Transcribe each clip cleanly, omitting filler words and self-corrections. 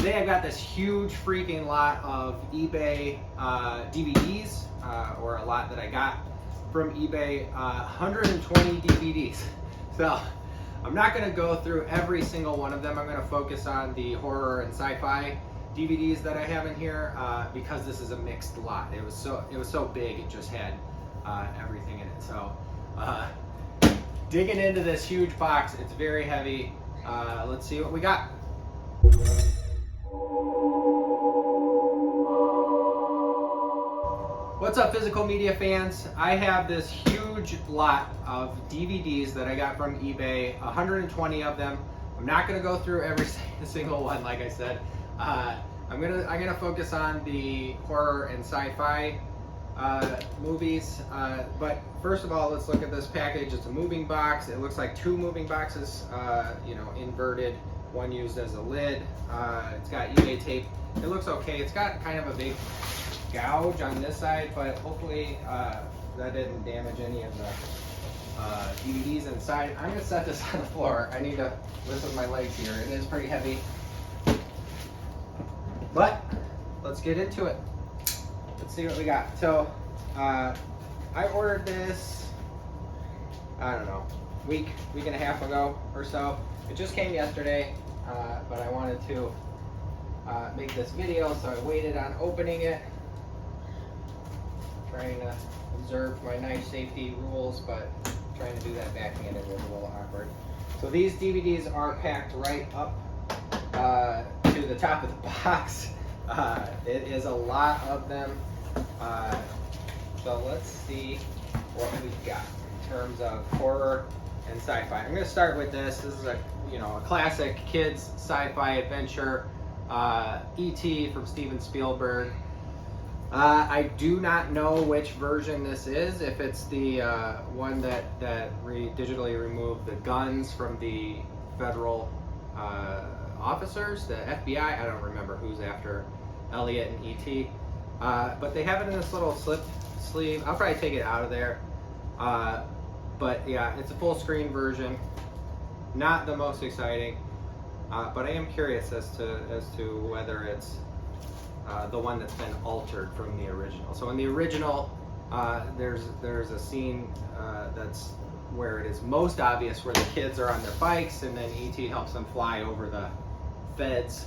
Today I got this huge freaking lot of eBay DVDs, or a lot that I got from eBay, 120 DVDs. So I'm not going to go through every single one of them. I'm going to focus on the horror and sci-fi DVDs that I have in here, because this is a mixed lot. It was so big, it just had everything in it. So digging into this huge box, it's very heavy. Let's see what we got. What's up, physical media fans? I have this huge lot of DVDs that I got from eBay, 120 of them. I'm not going to go through every single one, like I said. I'm gonna focus on the horror and sci-fi movies. But first of all, let's look at this package. It's a moving box. It looks like two moving boxes, inverted. One used as a lid. It's got eBay tape. It looks okay. It's got kind of a big gouge on this side, but hopefully that didn't damage any of the DVDs inside. I'm gonna set this on the floor. I need to lift with my legs here. It is pretty heavy, but let's get into it. Let's see what we got. So I ordered this, I don't know, week and a half ago or so. It just came yesterday, but I wanted to make this video, so I waited on opening it. Trying to observe my knife safety rules, but trying to do that backing it was a little awkward. So these DVDs are packed right up to the top of the box. It is a lot of them. So let's see what we've got in terms of horror and sci-fi. I'm going to start with this. This is a classic kids sci-fi adventure, E.T. from Steven Spielberg. I do not know which version this is, if it's the one that digitally removed the guns from the federal officers, the FBI. I don't remember who's after Elliot and E.T. But they have it in this little slip sleeve. I'll probably take it out of there. But yeah, it's a full screen version. Not the most exciting, but I am curious as to whether it's the one that's been altered from the original. So in the original, there's a scene that's where it is most obvious, where the kids are on their bikes and then E.T. helps them fly over the feds,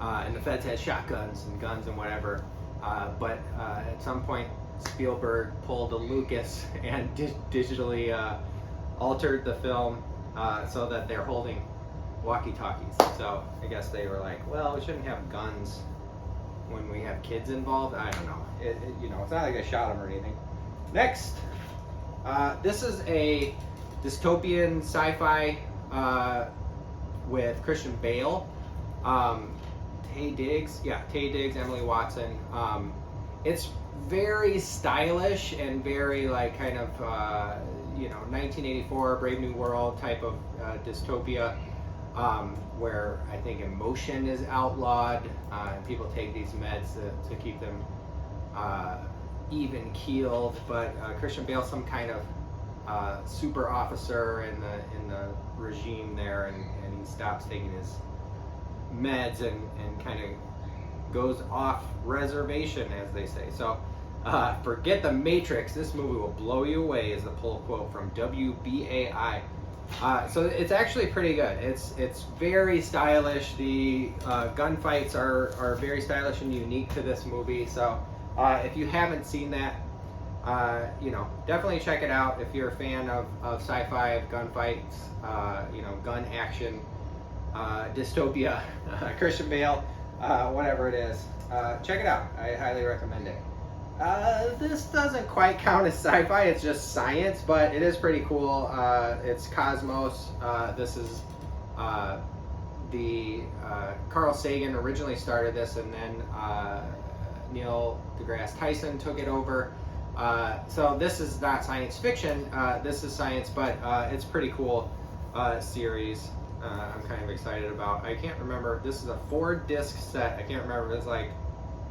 and the feds had shotguns and guns and whatever. But at some point, Spielberg pulled a Lucas and digitally altered the film so that they're holding walkie-talkies. So I guess they were like, well, we shouldn't have guns when we have kids involved. I don't know. It's not like I shot them or anything. Next, this is a dystopian sci-fi with Christian Bale, Taye Diggs, Emily Watson. It's very stylish and very like kind of 1984 Brave New World type of dystopia. Where I think emotion is outlawed, and people take these meds to keep them even keeled. But Christian Bale's some kind of super officer in the regime there, and he stops taking his meds and kind of goes off reservation, as they say. So forget the Matrix. This movie will blow you away, is the pull quote from WBAI. So it's actually pretty good. It's very stylish. The gunfights are very stylish and unique to this movie. So if you haven't seen that, definitely check it out. If you're a fan of sci-fi, of gunfights, gun action, dystopia, Christian Bale, whatever it is, check it out. I highly recommend it. This doesn't quite count as sci-fi, it's just science, but it is pretty cool. It's Cosmos. This is Carl Sagan originally started this, and then Neil deGrasse Tyson took it over. So this is not science fiction, this is science, but it's pretty cool series. I'm kind of excited about. I can't remember, this is a 4-disc set. I can't remember if it's like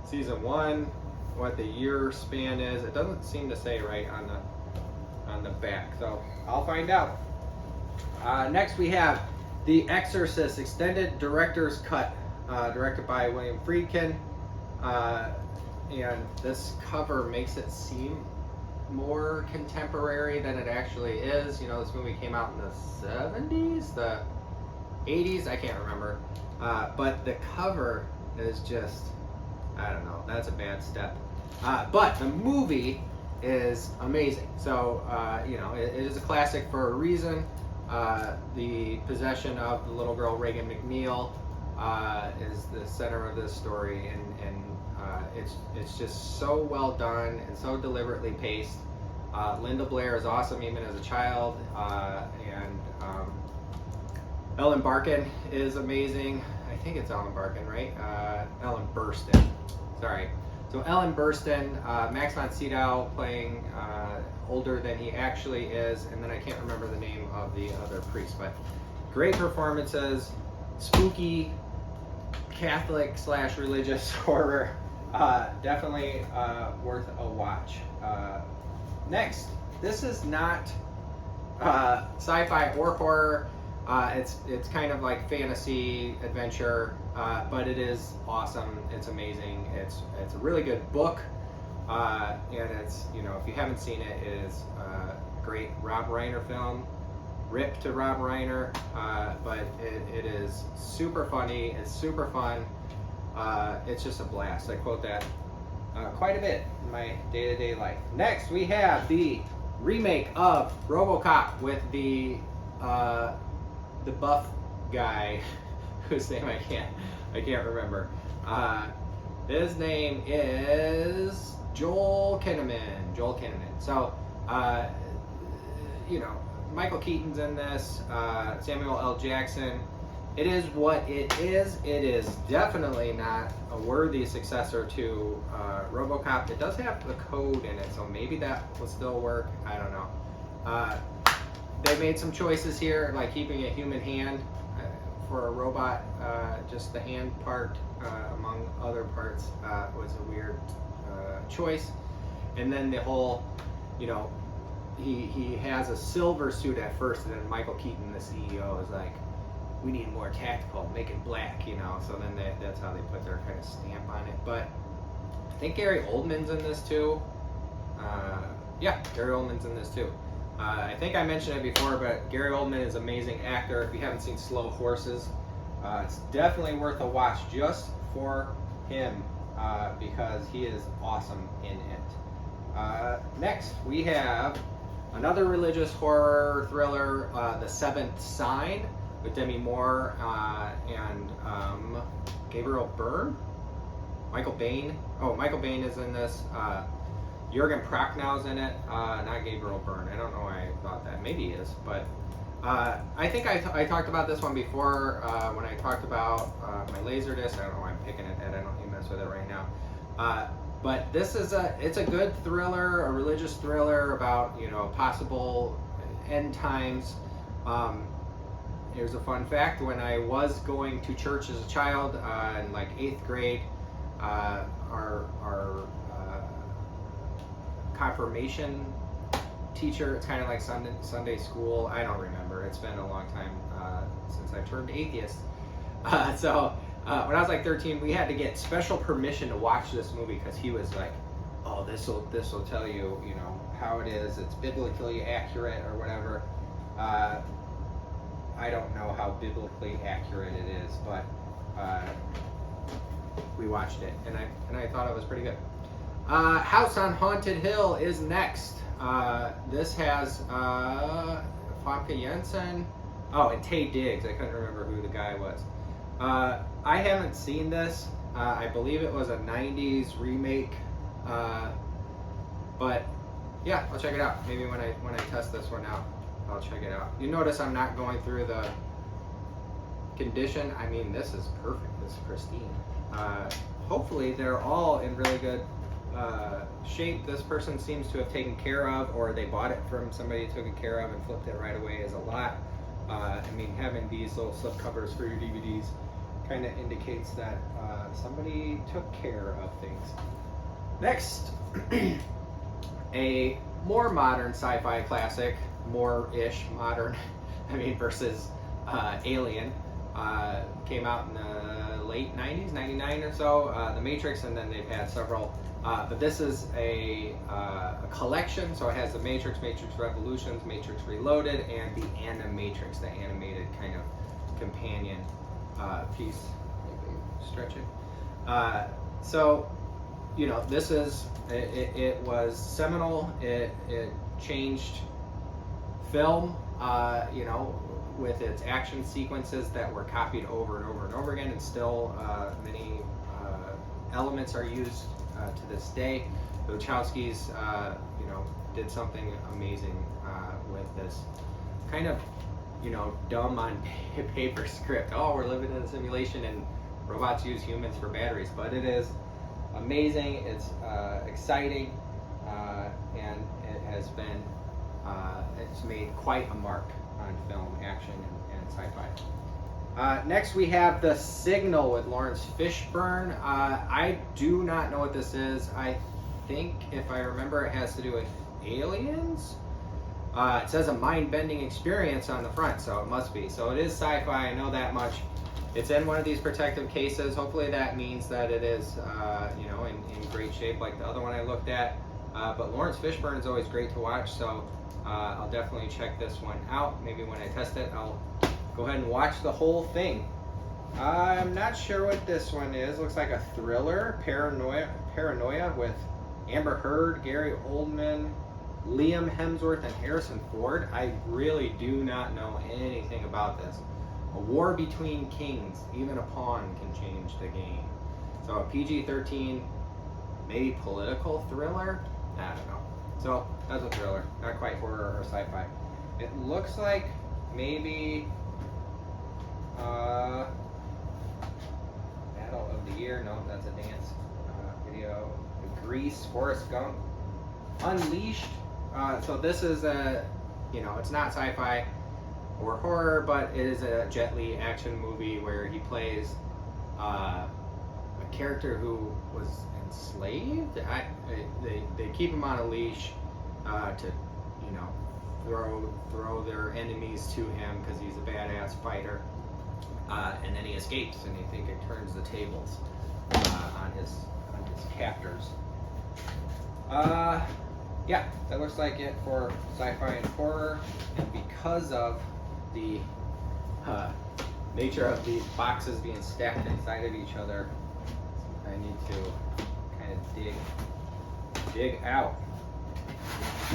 season 1, what the year span is. It doesn't seem to say right on the back, so I'll find out. Next we have The Exorcist Extended Director's Cut directed by William Friedkin. And this cover makes it seem more contemporary than it actually is. You know, this movie came out in the 70s, the 80s, I can't remember. But the cover is just, I don't know, that's a bad step. But the movie is amazing. So, you know, it is a classic for a reason. The possession of the little girl Reagan McNeil is the center of this story, and it's just so well done and so deliberately paced. Linda Blair is awesome even as a child, and Ellen Barkin is amazing. I think it's Ellen Barkin, right? Ellen Burstyn. Sorry. So Ellen Burstyn, Max von Sydow playing older than he actually is, and then I can't remember the name of the other priest, but great performances, spooky Catholic / religious horror, definitely worth a watch. Next, this is not sci-fi or horror. It's kind of like fantasy adventure, but it is awesome. It's amazing. It's a really good book, and it's, you know, if you haven't seen it, it is a great Rob Reiner film. Rip to Rob Reiner, but it is super funny. It's super fun. It's just a blast. I quote that quite a bit in my day-to-day life. Next, we have the remake of RoboCop with the buff guy whose name I can't remember. His name is Joel Kinnaman. So, you know, Michael Keaton's in this. Samuel L. Jackson. It is what it is. It is definitely not a worthy successor to RoboCop. It does have the code in it, so maybe that will still work. I don't know. They made some choices here, like keeping a human hand for a robot. Just the hand part, among other parts, was a weird choice. And then the whole, you know, he has a silver suit at first, and then Michael Keaton, the CEO, is like, we need more tactical, make it black, you know. So then that's how they put their kind of stamp on it. But I think Gary Oldman's in this too. Yeah, Gary Oldman's in this too. I think I mentioned it before, but Gary Oldman is an amazing actor. If you haven't seen Slow Horses, it's definitely worth a watch just for him, because he is awesome in it. Next, we have another religious horror thriller, The Seventh Sign, with Demi Moore and Gabriel Byrne? Michael Bain. Oh, Michael Bain is in this. Jürgen Prochnow is in it, not Gabriel Byrne. I don't know why I thought that. Maybe he is, but I think I talked about this one before when I talked about my Laserdisc. I don't know why I'm picking it, and I don't even mess with it right now. But this is it's a good thriller, a religious thriller about, you know, possible end times. Here's a fun fact: when I was going to church as a child in like 8th grade, our confirmation teacher, it's kind of like Sunday school. I don't remember. It's been a long time since I turned atheist. So when I was like 13, we had to get special permission to watch this movie because he was like, "Oh, this will tell you, you know, how it is. It's biblically accurate or whatever." I don't know how biblically accurate it is, but we watched it, and I thought it was pretty good. House on Haunted Hill is next. This has Famke Janssen. Oh, and Taye Diggs. I couldn't remember who the guy was. I haven't seen this. I believe it was a 90s remake. But yeah, I'll check it out. Maybe when I test this one out, I'll check it out. You notice I'm not going through the condition. I mean, this is perfect. This is pristine. Hopefully they're all in really good shape. This person seems to have taken care of, or they bought it from somebody who took it care of and flipped it right away is a lot. I mean, having these little slip covers for your DVDs kind of indicates that somebody took care of things. Next, a more modern sci-fi classic, more-ish modern, I mean, versus Alien, came out in the late 90s, 99 or so, The Matrix, and then they've had several. But this is a collection, so it has The Matrix, Matrix Revolutions, Matrix Reloaded, and the Animatrix, the animated kind of companion piece. Maybe stretch it. So, you know, this is, it was seminal. It changed film, you know, with its action sequences that were copied over and over and over again, and still many elements are used to this day. The Wachowskis, you know, did something amazing with this kind of, you know, dumb on paper script. Oh, we're living in a simulation and robots use humans for batteries, but it is amazing. It's exciting, and it has been it's made quite a mark on film, action, and sci-fi. Next we have The Signal with Lawrence Fishburne. I do not know what this is. I think, if I remember, it has to do with aliens. It says a mind-bending experience on the front, so it must be. So it is sci-fi, I know that much. It's in one of these protective cases. Hopefully that means that it is, you know, in great shape like the other one I looked at. But Lawrence Fishburne is always great to watch, so I'll definitely check this one out. Maybe when I test it, I'll go ahead and watch the whole thing. I'm not sure what this one is. Looks like a thriller, Paranoia with Amber Heard, Gary Oldman, Liam Hemsworth, and Harrison Ford. I really do not know anything about this. A war between kings. Even a pawn can change the game. So a PG-13, maybe political thriller? I don't know. So that's a thriller, not quite horror or sci-fi. It looks like maybe Battle of the Year. No, that's a dance video. Grease, Forrest Gump, Unleashed. So this is a, you know, it's not sci-fi or horror, but it is a Jet Li action movie where he plays a character who was enslaved. They keep him on a leash to, you know, throw their enemies to him because he's a badass fighter, and then he escapes, and I think it turns the tables on his captors. Yeah, that looks like it for sci-fi and horror, and because of the nature of these boxes being stacked inside of each other, I need to kind of dig out.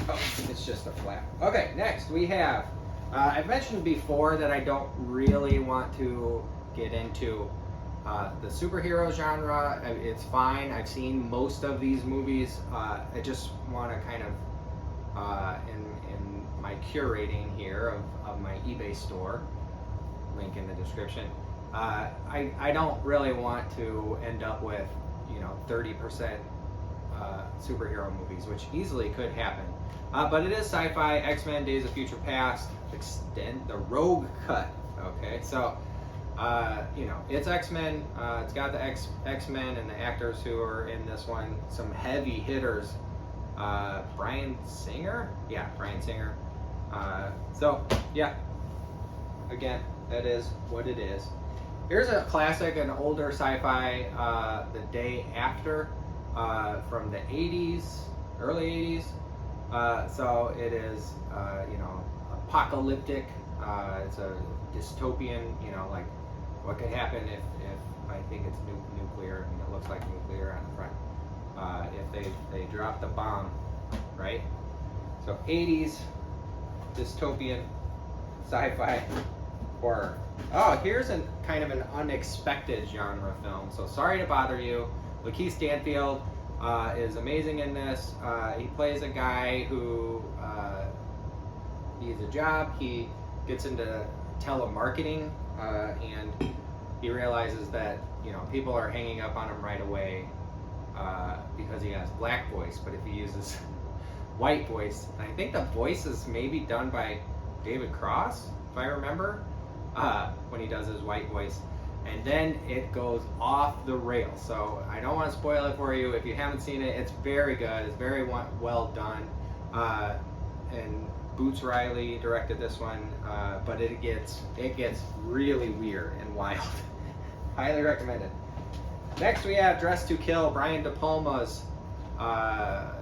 Oh, it's just a flap. Okay, next we have, I've mentioned before that I don't really want to get into the superhero genre. It's fine. I've seen most of these movies. I just want to kind of, in my curating here of my eBay store, link in the description, I don't really want to end up with, you know, 30% superhero movies, which easily could happen. But it is sci-fi. X-Men, Days of Future Past, extend the Rogue Cut. Okay, so you know, it's X-Men. It's got the X-Men and the actors who are in this one. Some heavy hitters. Bryan Singer? Yeah, Bryan Singer. So, yeah. Again, that is what it is. Here's a classic, an older sci-fi, The Day After, from the 80s, early 80s. So it is, you know, apocalyptic. It's a dystopian, you know, like what could happen if I think it's nuclear. I mean, it looks like nuclear on the front. If they drop the bomb, right? So 80s dystopian sci-fi horror. Oh, here's a kind of an unexpected genre film. So Sorry to Bother You. Lakeith Stanfield is amazing in this. He plays a guy who needs a job. He gets into telemarketing, and he realizes that, you know, people are hanging up on him right away because he has black voice. But if he uses white voice, and I think the voice is maybe done by David Cross, if I remember, when he does his white voice. And then it goes off the rails. So I don't want to spoil it for you. If you haven't seen it, it's very good. It's very well done. And Boots Riley directed this one, but it gets really weird and wild. Highly recommended. Next we have Dress to Kill, Brian De Palma's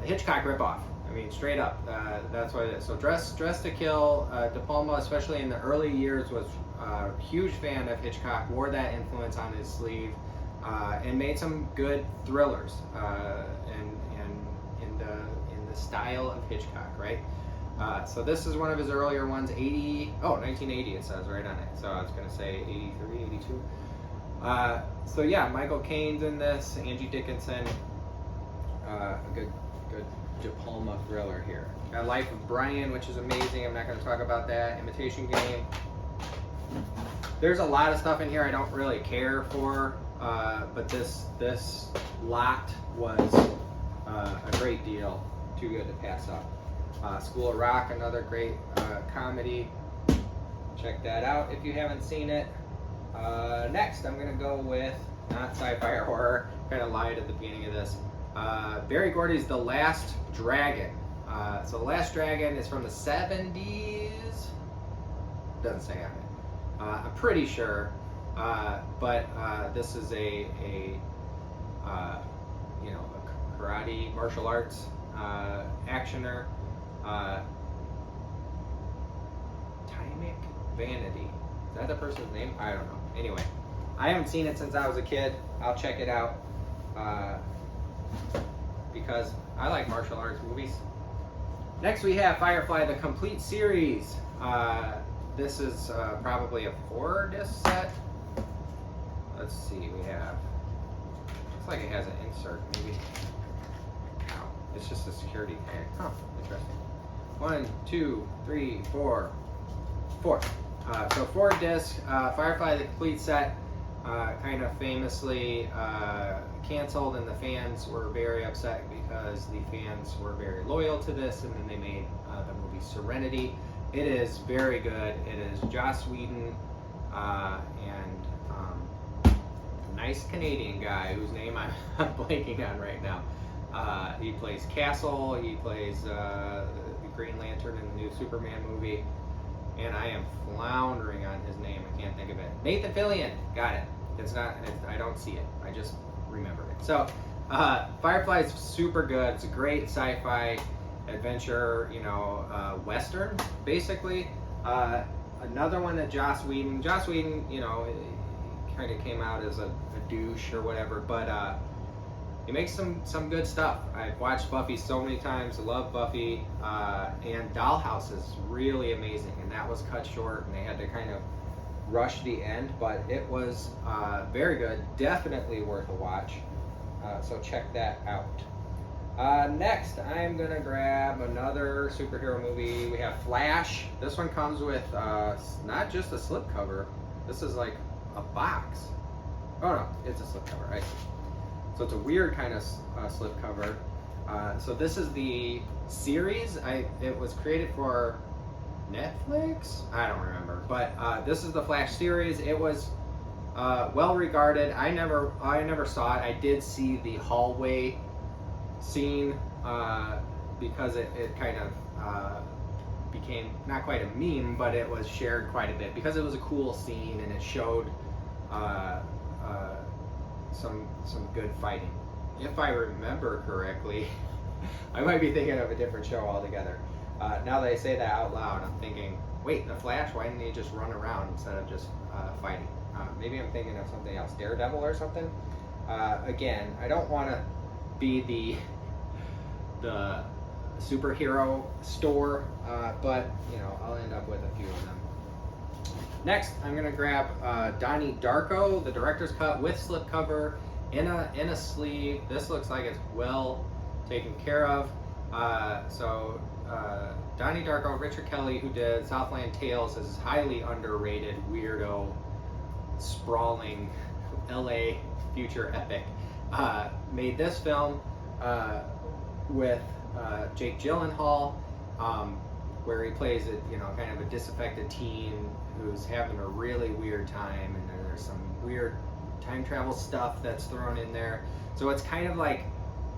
Hitchcock ripoff. I mean, straight up, that's what it is. So Dress to Kill, De Palma, especially in the early years, was a huge fan of Hitchcock, wore that influence on his sleeve, and made some good thrillers, and in the style of Hitchcock, right? So this is one of his earlier ones, 1980 it says right on it. So I was going to say 83, 82. So yeah, Michael Caine's in this, Angie Dickinson, a good De Palma thriller here. Got Life of Brian, which is amazing. I'm not going to talk about that. Imitation Game. There's a lot of stuff in here I don't really care for, but this lot was a great deal. Too good to pass up. School of Rock, another great comedy. Check that out if you haven't seen it. Next, I'm going to go with, not sci-fi or horror, kind of lied at the beginning of this. Barry Gordy's The Last Dragon. So The Last Dragon is from the 70s. Doesn't say on it. I'm pretty sure. But this is a karate, martial arts actioner. Tymic Vanity. Is that the person's name? I don't know. Anyway, I haven't seen it since I was a kid. I'll check it out because I like martial arts movies. Next we have Firefly, the complete series. This is probably a 4-disc set. Let's see, we have, looks like it has an insert, maybe. Wow, it's just a security tag. Huh, interesting. 1, 2, 3, 4. 4. So 4-disc, Firefly, the complete set, kind of famously canceled, and the fans were very upset because the fans were very loyal to this, and then they made the movie Serenity. It is very good. It is Joss Whedon and a nice Canadian guy whose name I'm blanking on right now. He plays Castle. He plays the Green Lantern in the new Superman movie. And I am floundering on his name. I can't think of it. Nathan Fillion. Got it. I don't see it. I just remembered it. So, Firefly is super good. It's a great sci-fi adventure, western, basically. Another one that Joss Whedon, kind of came out as a douche or whatever, but he makes some good stuff. I've watched Buffy so many times. I love Buffy, and Dollhouse is really amazing, and that was cut short, and they had to kind of rush the end, but it was very good. Definitely worth a watch. So check that out. Next, I'm gonna grab another superhero movie. We have Flash. This one comes with not just a slipcover. This is like a box. Oh no, it's a slipcover. I see. So it's a weird kind of slipcover. So this is the series. It was created for Netflix? I don't remember. But this is the Flash series. It was well regarded. I never saw it. I did see the hallway scene because it kind of became not quite a meme, but it was shared quite a bit because it was a cool scene and it showed some good fighting. If I remember correctly, I might be thinking of a different show altogether. Now that I say that out loud, I'm thinking, wait, the Flash, why didn't he just run around instead of just fighting? Maybe I'm thinking of something else, Daredevil or something. Again, I don't want to be the superhero store, but I'll end up with a few of them. Next, I'm gonna grab Donnie Darko, the director's cut with slipcover in a sleeve. This looks like it's well taken care of. Donnie Darko, Richard Kelly, who did Southland Tales, is highly underrated, weirdo, sprawling LA future epic. Made this film with Jake Gyllenhaal, where he plays kind of a disaffected teen who's having a really weird time, and there's some weird time travel stuff that's thrown in there. So it's kind of like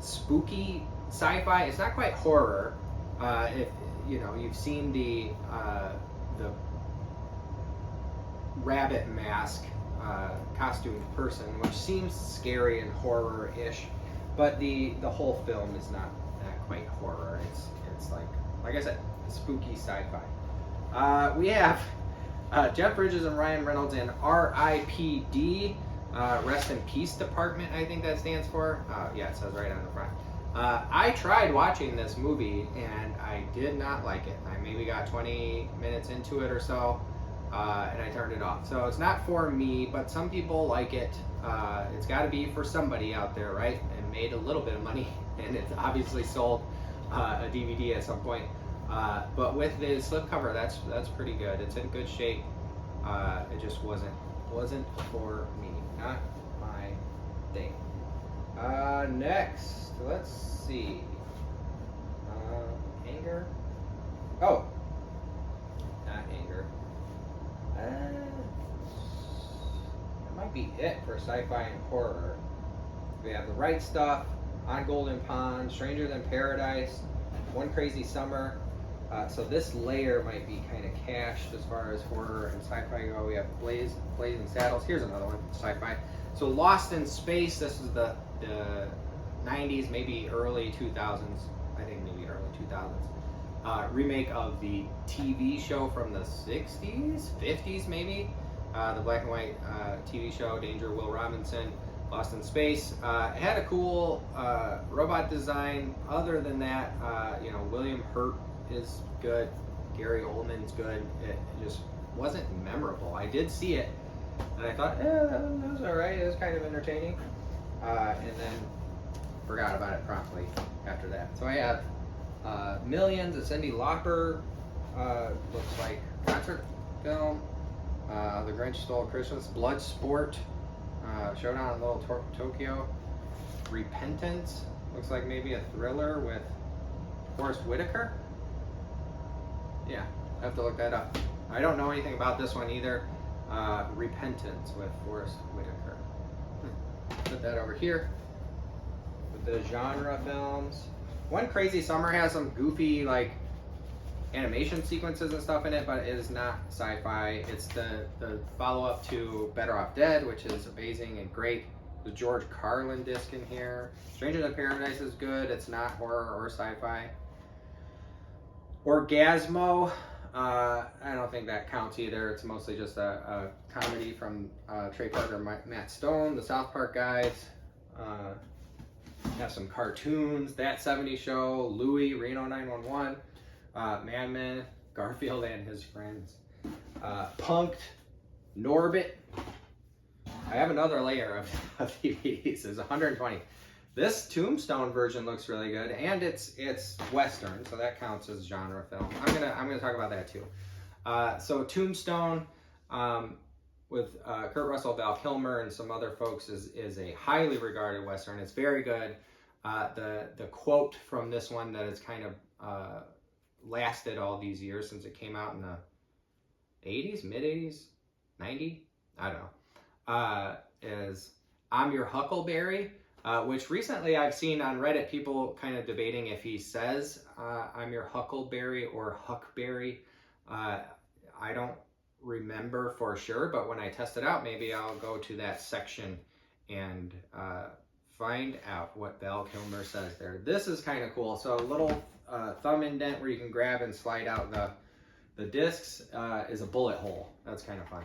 spooky sci-fi. It's not quite horror. If you've seen the Rabbit Mask costumed person, which seems scary and horror-ish, but the whole film is not quite horror. It's like I said, spooky sci-fi. We have Jeff Bridges and Ryan Reynolds in R.I.P.D. Rest in Peace Department, I think that stands for. Yeah, it says right on the front. I tried watching this movie and I did not like it. I maybe got 20 minutes into it or so, and I turned it off. So it's not for me, but some people like it. It's got to be for somebody out there, right? And made a little bit of money, and it's obviously sold a DVD at some point. But with the slipcover, that's pretty good. It's in good shape. It just wasn't for me. Not my thing. Next, let's see. Anger? Oh, not Anger. That might be it for sci-fi and horror. We have The Right Stuff, On Golden Pond, Stranger Than Paradise, One Crazy Summer. So this layer might be kind of cached as far as horror and sci-fi go. We have Blazing Saddles. Here's another one, sci-fi. So Lost in Space. This is the 90s, maybe early 2000s. I think maybe early 2000s. Remake of the TV show from the 60s, 50s maybe. The black and white TV show, Danger Will Robinson. Lost in Space. It had a cool robot design. Other than that, William Hurt is good. Gary Oldman's good. It just wasn't memorable. I did see it, and I thought, that was alright. It was kind of entertaining. And then forgot about it promptly after that. So I have Millions, a Cyndi Lauper, looks like concert film. The Grinch Stole Christmas. Bloodsport. Showdown in Little Tokyo. Repentance. Looks like maybe a thriller with Forrest Whitaker. Yeah, I have to look that up. I don't know anything about this one either. Repentance with Forrest Whitaker. Put that over here. With the genre films. One Crazy Summer has some goofy like animation sequences and stuff in it, but it is not sci-fi. It's the follow-up to Better Off Dead, which is amazing and great. The George Carlin disc in here. Stranger Than Paradise is good. It's not horror or sci-fi. Orgasmo, I don't think that counts either. It's mostly just a comedy from Trey Parker, Matt Stone, the South Park guys. Have some cartoons, That 70s Show, Louie, Reno 911, Mad Men, Garfield and His Friends, Punk'd, Norbit. I have another layer of DVDs. There's 120. This Tombstone version looks really good, and it's Western, so that counts as genre film. I'm gonna talk about that too. So Tombstone, with Kurt Russell, Val Kilmer, and some other folks, is a highly regarded Western. It's very good. The quote from this one that it's kind of lasted all these years since it came out in the 80s, mid 80s, 90, I don't know, is "I'm your Huckleberry." Which recently I've seen on Reddit people kind of debating if he says "I'm your Huckleberry" or "Huckberry." I don't remember for sure, but when I test it out, maybe I'll go to that section and find out what Val Kilmer says there. This is kind of cool. So a little thumb indent where you can grab and slide out the discs is a bullet hole. That's kind of fun.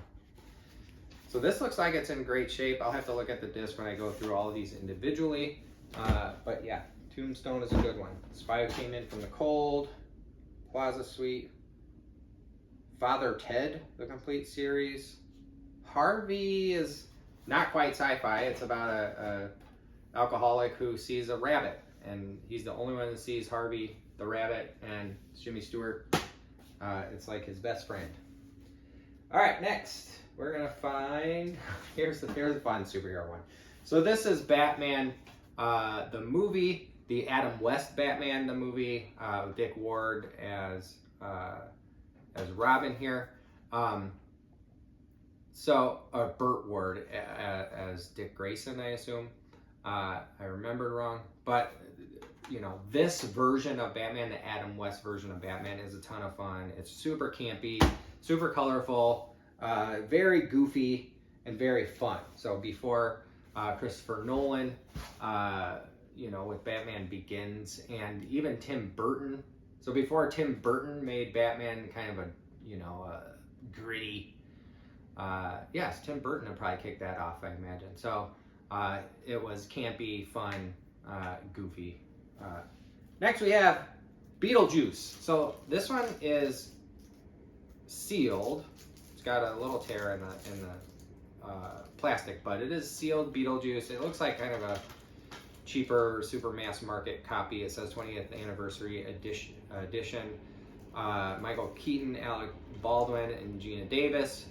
So this looks like it's in great shape. I'll have to look at the disc when I go through all of these individually. But yeah, Tombstone is a good one. Spy Who Came In From the Cold, Plaza Suite, Father Ted, the complete series. Harvey is not quite sci-fi. It's about a alcoholic who sees a rabbit, and he's the only one that sees Harvey the rabbit, and Jimmy Stewart. It's like his best friend. All right, next. We're gonna find, here's the fun superhero one. So this is Batman, the movie, the Adam West Batman, the movie, with Dick Ward as Robin here. Burt Ward as Dick Grayson, I assume. I remembered wrong, but this version of Batman, the Adam West version of Batman, is a ton of fun. It's super campy, super colorful. Very goofy, and very fun. So before Christopher Nolan, with Batman Begins, and even Tim Burton. So before Tim Burton made Batman kind of a gritty, yes, Tim Burton would probably kick that off, I imagine. So it was campy, fun, goofy. Next we have Beetlejuice. So this one is sealed. It's got a little tear in the plastic, but it is sealed Beetlejuice. It looks like kind of a cheaper, super mass market copy. It says 20th anniversary edition. Michael Keaton, Alec Baldwin, and Gina Davis.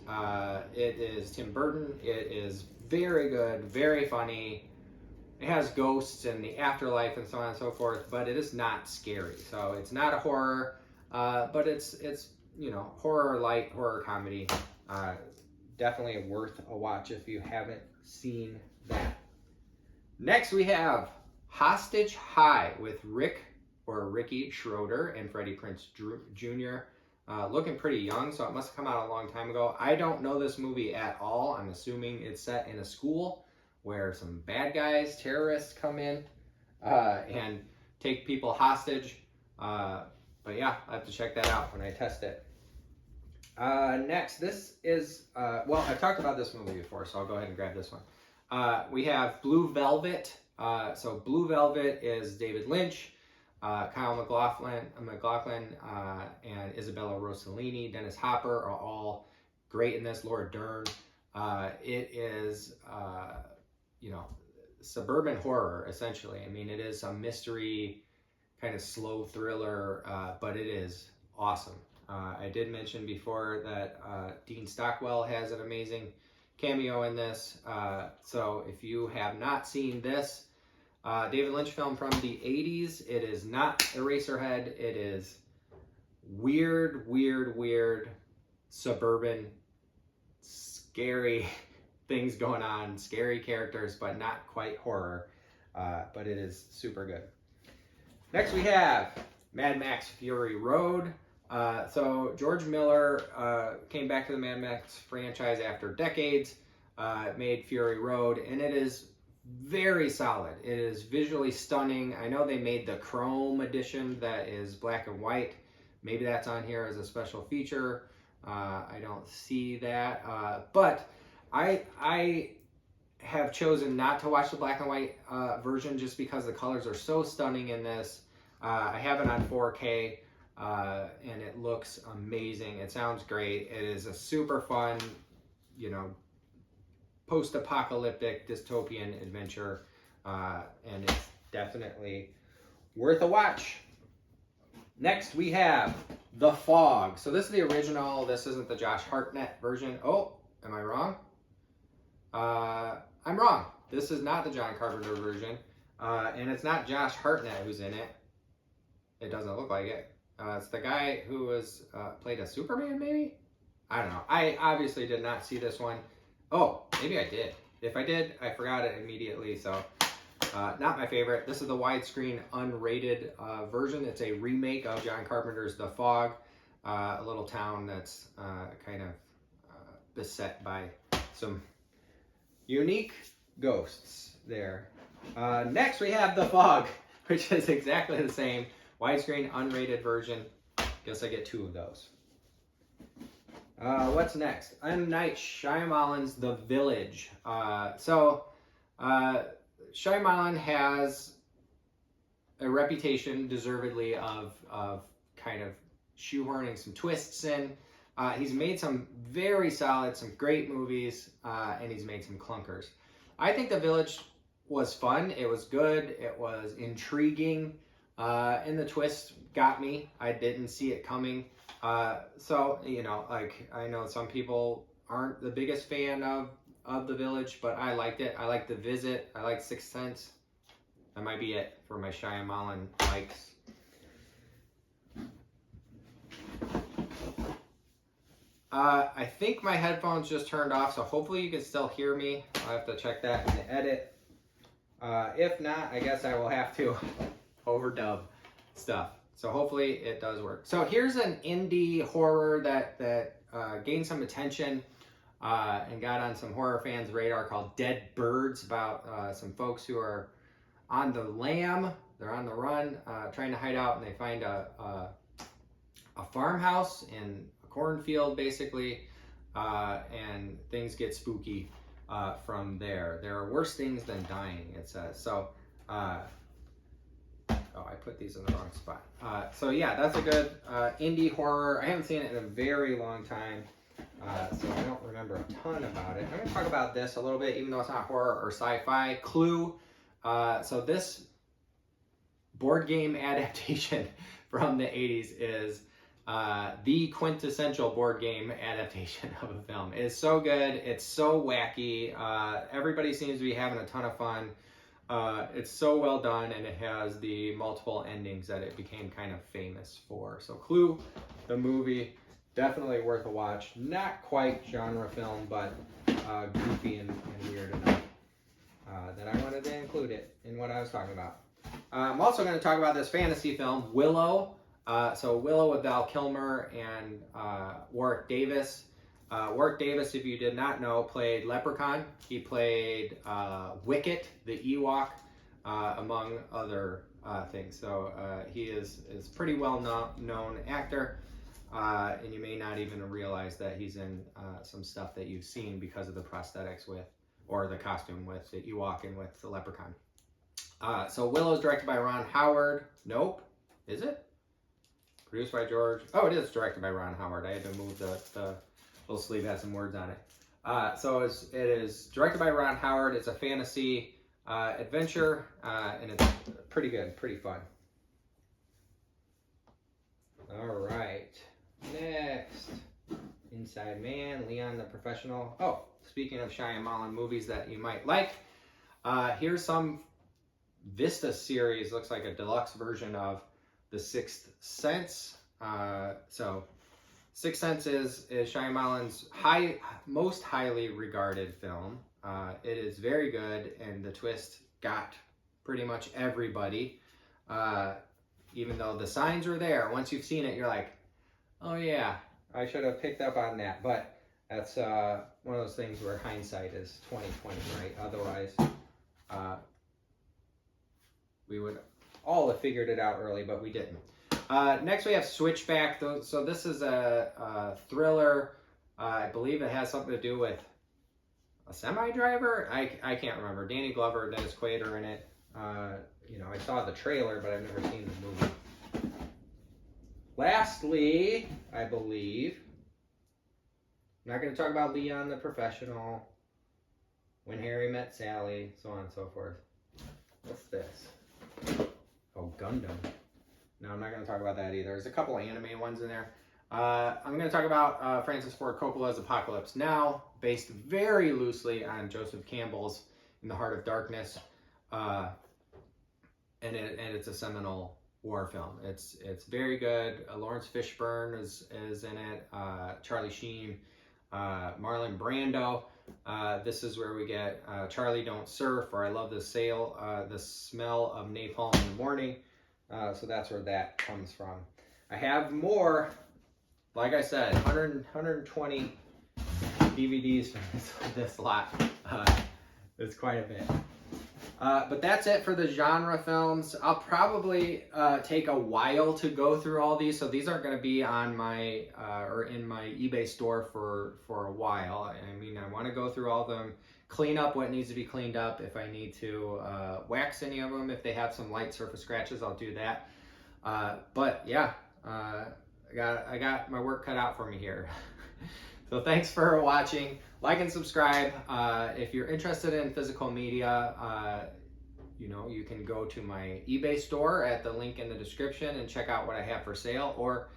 It is Tim Burton. It is very good, very funny. It has ghosts and the afterlife and so on and so forth, but it is not scary. So it's not a horror, but it's horror light, horror comedy. Definitely worth a watch if you haven't seen that. Next we have Hostage High with Ricky Schroeder and Freddie Prinze Jr. Looking pretty young, so it must have come out a long time ago. I don't know this movie at all. I'm assuming it's set in a school where some bad guys, terrorists, come in and take people hostage. But yeah, I have to check that out when I test it. Next, this is, I've talked about this movie before, so I'll go ahead and grab this one. We have Blue Velvet. So Blue Velvet is David Lynch, Kyle MacLachlan, and Isabella Rossellini, Dennis Hopper are all great in this. Laura Dern. It is, suburban horror, essentially. I mean, it is a mystery, kind of slow thriller, but it is awesome. I did mention before that Dean Stockwell has an amazing cameo in this. So if you have not seen this David Lynch film from the 80s, it is not Eraserhead. It is weird, suburban, scary things going on, scary characters, but not quite horror. But it is super good. Next we have Mad Max Fury Road. So George Miller came back to the Mad Max franchise after decades, made Fury Road, and it is very solid. It is visually stunning. I know they made the Chrome edition that is black and white. Maybe that's on here as a special feature. I don't see that, but I have chosen not to watch the black and white version just because the colors are so stunning in this. I have it on 4K. And it looks amazing. It sounds great. It is a super fun, post-apocalyptic dystopian adventure, and it's definitely worth a watch. Next, we have The Fog. So this is the original. This isn't the Josh Hartnett version. Oh, am I wrong? I'm wrong. This is not the John Carpenter version, and it's not Josh Hartnett who's in it. It doesn't look like it. It's the guy who was played a Superman, maybe? I don't know. I obviously did not see this one. Oh, maybe I did. If I did, I forgot it immediately, so not my favorite. This is the widescreen unrated version. It's a remake of John Carpenter's The Fog, a little town that's kind of beset by some unique ghosts there. Next, we have The Fog, which is exactly the same. Widescreen unrated version. Guess I get two of those. What's next? M. Night Shyamalan's The Village. Shyamalan has a reputation, deservedly, of kind of shoehorning some twists in. He's made some very solid, some great movies, and he's made some clunkers. I think The Village was fun. It was good. It was intriguing. And the twist got me. I didn't see it coming. I know some people aren't the biggest fan of The Village, but I liked it. I liked The Visit. I liked Sixth Sense. That might be it for my Shyamalan likes. I think my headphones just turned off, so hopefully you can still hear me. I'll have to check that in the edit. If not, I guess I will have to overdub stuff. So hopefully it does work. So here's an indie horror that gained some attention. and got on some horror fans' radar called Dead Birds, about some folks who are on the lam. They're on the run, trying to hide out, and they find a farmhouse in a cornfield, basically, and things get spooky from there. There are worse things than dying, it says. So, oh, I put these in the wrong spot. So yeah, that's a good indie horror. I haven't seen it in a very long time, so I don't remember a ton about it. I'm going to talk about this a little bit, even though it's not horror or sci-fi. Clue. So this board game adaptation from the 80s is the quintessential board game adaptation of a film. It is so good. It's so wacky. Everybody seems to be having a ton of fun. It's so well done, and it has the multiple endings that it became kind of famous for. So Clue, the movie, definitely worth a watch. Not quite genre film, but goofy and weird enough that I wanted to include it in what I was talking about. I'm also going to talk about this fantasy film, Willow. So Willow with Val Kilmer and Warwick Davis. Warwick Davis, if you did not know, played Leprechaun. He played Wicket, the Ewok, among other things. So he is pretty well known actor, and you may not even realize that he's in some stuff that you've seen because of the prosthetics or the costume with the Ewok and with the Leprechaun. So Willow is directed by Ron Howard. Nope. Is it? Produced by George. Oh, it is directed by Ron Howard. I had to move the little sleeve, had some words on it. So it is directed by Ron Howard. It's a fantasy adventure, and it's pretty good, pretty fun. All right. Next. Inside Man, Leon the Professional. Oh, speaking of Shyamalan movies that you might like, here's some Vista series. Looks like a deluxe version of The Sixth Sense. So Sixth Sense is Shyamalan's most highly regarded film. It is very good, and the twist got pretty much everybody. Even though the signs were there, once you've seen it, you're like, oh yeah, I should have picked up on that. But that's one of those things where hindsight is 20/20, right? Otherwise, we would all have figured it out early, but we didn't. Next we have Switchback. So this is a thriller. I believe it has something to do with a semi-driver. I can't remember. Danny Glover, Dennis Quaid are in it. I saw the trailer, but I've never seen the movie. Lastly, I believe, I'm not going to talk about Leon the Professional, When Harry Met Sally, so on and so forth. What's this? Oh, Gundam. No, I'm not going to talk about that either. There's a couple anime ones in there. I'm going to talk about Francis Ford Coppola's Apocalypse Now, based very loosely on Joseph Campbell's In the Heart of Darkness. And it's a seminal war film. It's very good. Lawrence Fishburne is in it. Charlie Sheen, Marlon Brando. This is where we get Charlie Don't Surf, or I Love the Smell of Napalm in the Morning. So that's where that comes from. I have more, like I said, 120 DVDs from this lot. It's quite a bit. But that's it for the genre films. I'll probably take a while to go through all these, so these aren't going to be on my or in my eBay store for a while. I mean, I want to go through all of them, clean up what needs to be cleaned up. If I need to wax any of them, if they have some light surface scratches, I'll do that. But yeah, I got my work cut out for me here. So thanks for watching. Like and subscribe. If you're interested in physical media, you can go to my eBay store at the link in the description and check out what I have for sale, or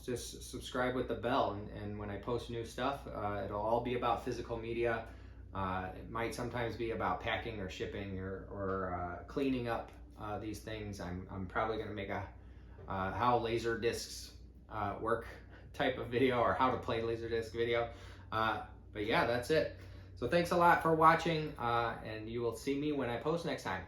just subscribe with the bell, and when I post new stuff, it'll all be about physical media. It might sometimes be about packing or shipping or cleaning up these things. I'm probably going to make a how laser discs work type of video, or how to play Laserdisc video. But yeah, that's it. So thanks a lot for watching, and you will see me when I post next time.